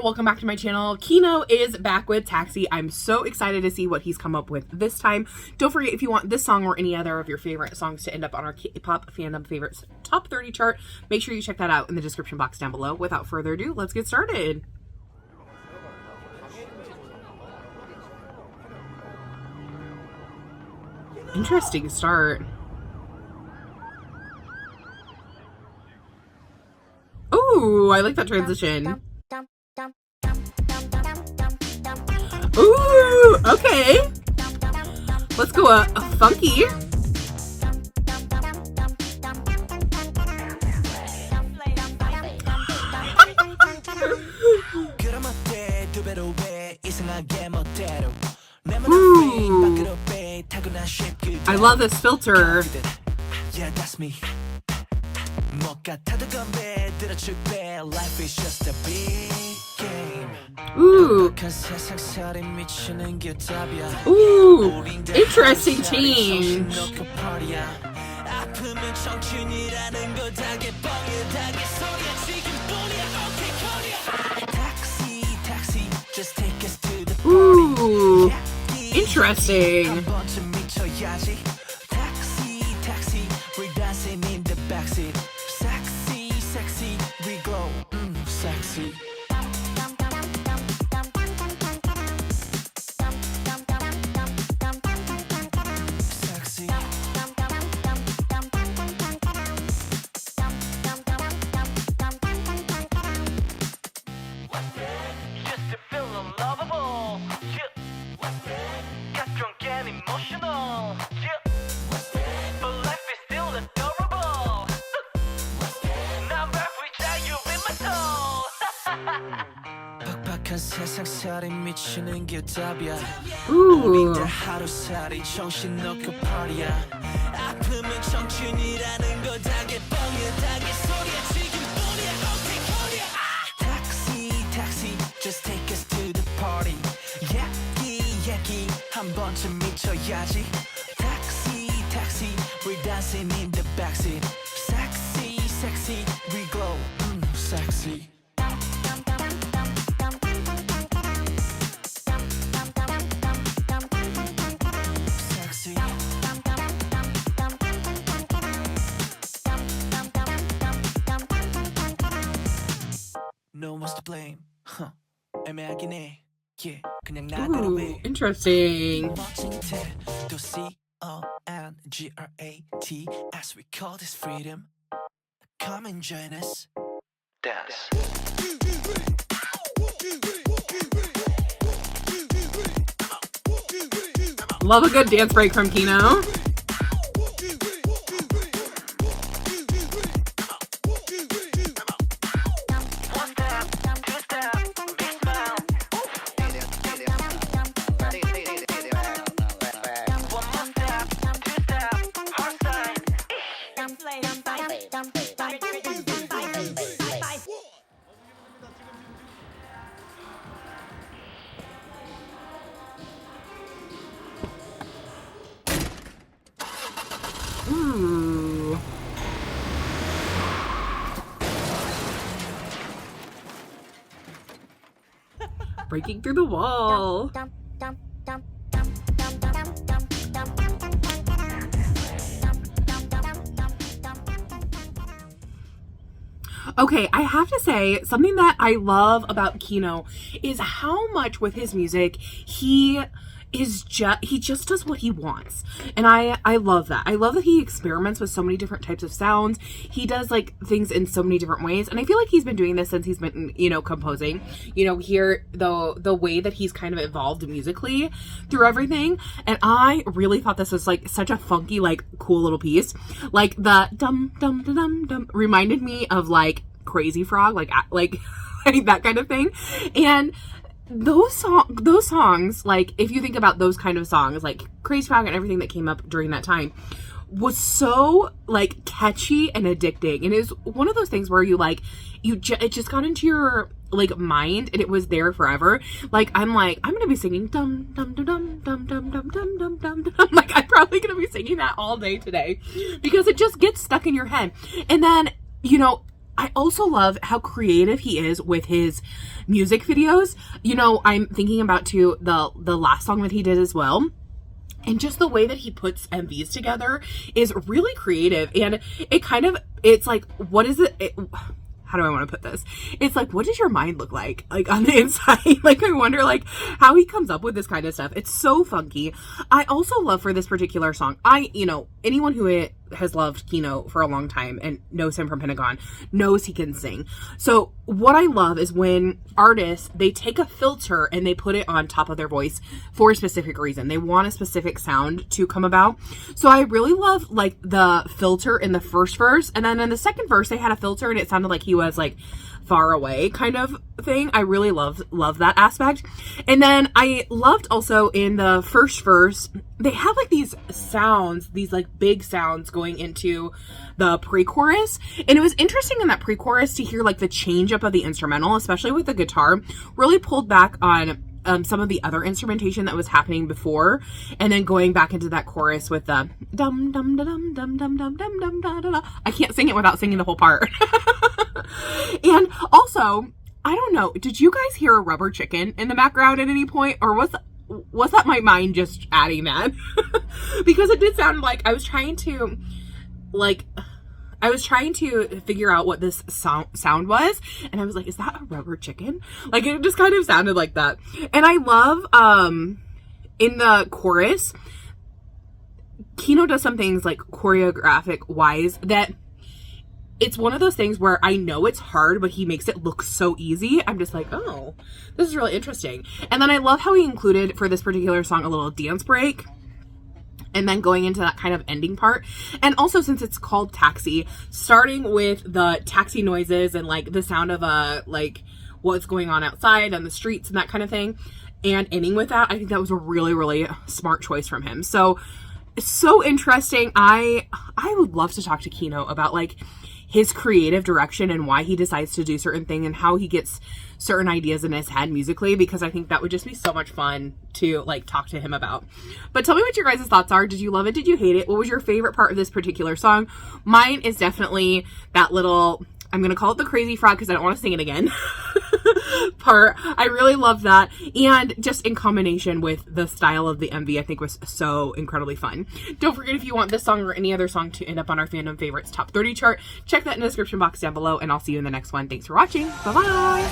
welcome back to my channel. Kino is back with Taxi. I'm so excited to see what he's come up with this time. Don't forget, if you want this song or any other of your favorite songs to end up on our K-pop Fandom Favorites Top 30 chart, make sure you check that out in the description box down below. Without further ado, let's get started. Interesting start. Ooh, I like that transition. Ooh, okay. Let's go a funky. Ooh. I love this filter. Yeah, that's me. Life is just a big game. Ooh. Ooh. Interesting change. Ooh. Interesting. Sexy, we glow, sexy. Sexy. Just to feel unlovable. Got drunk and emotional. But life is still adorable. 팍팍한 세상살이 미치는 게 답이야. 우리들 하루살이 정신 놓고 party야. 아픔은 청춘이라는 거 다게 뻥이야. 다게 소리야. 지금뿐이야. Okay, 거리야. Taxi, just take us to the party. 얘기 한 번쯤 미쳐야지. Taxi, we're dancing in the backseat. Sexy, we glow, sexy. No one's to blame. 애매하긴 해. Yeah, 그냥 나대로 해. Interesting. CONGRAT as we call this freedom. Come and join us. Dance. Love a good dance break from Kino. Ooh. Breaking through the wall. Okay, I have to say, something that I love about Kino is how much with his music he just does what he wants. And I love that. I love that he experiments with so many different types of sounds. He does like things in so many different ways. And I feel like he's been doing this since he's been, composing, here the way that he's kind of evolved musically through everything. And I really thought this was like such a funky, like cool little piece. Like the dum dum dum dum dum reminded me of like Crazy Frog, like that kind of thing. And those songs, like if you think about those kind of songs, like Crazy Frog and everything that came up during that time, was so like catchy and addicting. And it was one of those things where it just got into your like mind and it was there forever. Like I'm gonna be singing dum dum dum dum dum dum dum dum dum dum dum. Like I'm probably gonna be singing that all day today because it just gets stuck in your head. And then I also love how creative he is with his music videos. You know, I'm thinking about too the last song that he did as well. And just the way that he puts MVs together is really creative. And it's like, what is it? How do I want to put this? It's like, what does your mind look like on the inside? Like, I wonder, like, how he comes up with this kind of stuff. It's so funky. I also love for this particular song, anyone who has loved Kino for a long time and knows him from Pentagon knows he can sing. So what I love is when artists, they take a filter and they put it on top of their voice for a specific reason. They want a specific sound to come about. So I really love like the filter in the first verse, and then in the second verse they had a filter and it sounded like he was like far away kind of thing. I really love that aspect. And then I loved also in the first verse, they had like these sounds, these like big sounds going into the pre-chorus. And it was interesting in that pre-chorus to hear like the change up of the instrumental, especially with the guitar, really pulled back on some of the other instrumentation that was happening before, and then going back into that chorus with the dum dum dum dum dum dum dum dum da da da. I can't sing it without singing the whole part. And also, I don't know, did you guys hear a rubber chicken in the background at any point, or was that my mind just adding that? Because it did sound like I was trying to figure out what this sound was, and I was like, is that a rubber chicken? Like, it just kind of sounded like that. And I love in the chorus, Kino does some things like choreographic wise that it's one of those things where I know it's hard, but he makes it look so easy. I'm just like, oh, this is really interesting. And then I love how he included for this particular song a little dance break, and then going into that kind of ending part. And also, since it's called Taxi, starting with the taxi noises and like the sound of like what's going on outside on the streets and that kind of thing, and ending with that, I think that was a really, really smart choice from him. So it's so interesting. I would love to talk to Kino about like his creative direction and why he decides to do certain thing and how he gets certain ideas in his head musically, because I think that would just be so much fun to like talk to him about. But tell me what your guys' thoughts are. Did you love it? Did you hate it? What was your favorite part of this particular song? Mine is definitely that little, I'm going to call it the crazy frog because I don't want to sing it again, part. I really love that. And just in combination with the style of the MV, I think was so incredibly fun. Don't forget, if you want this song or any other song to end up on our Fandom Favorites Top 30 chart, check that in the description box down below, and I'll see you in the next one. Thanks for watching. Bye-bye.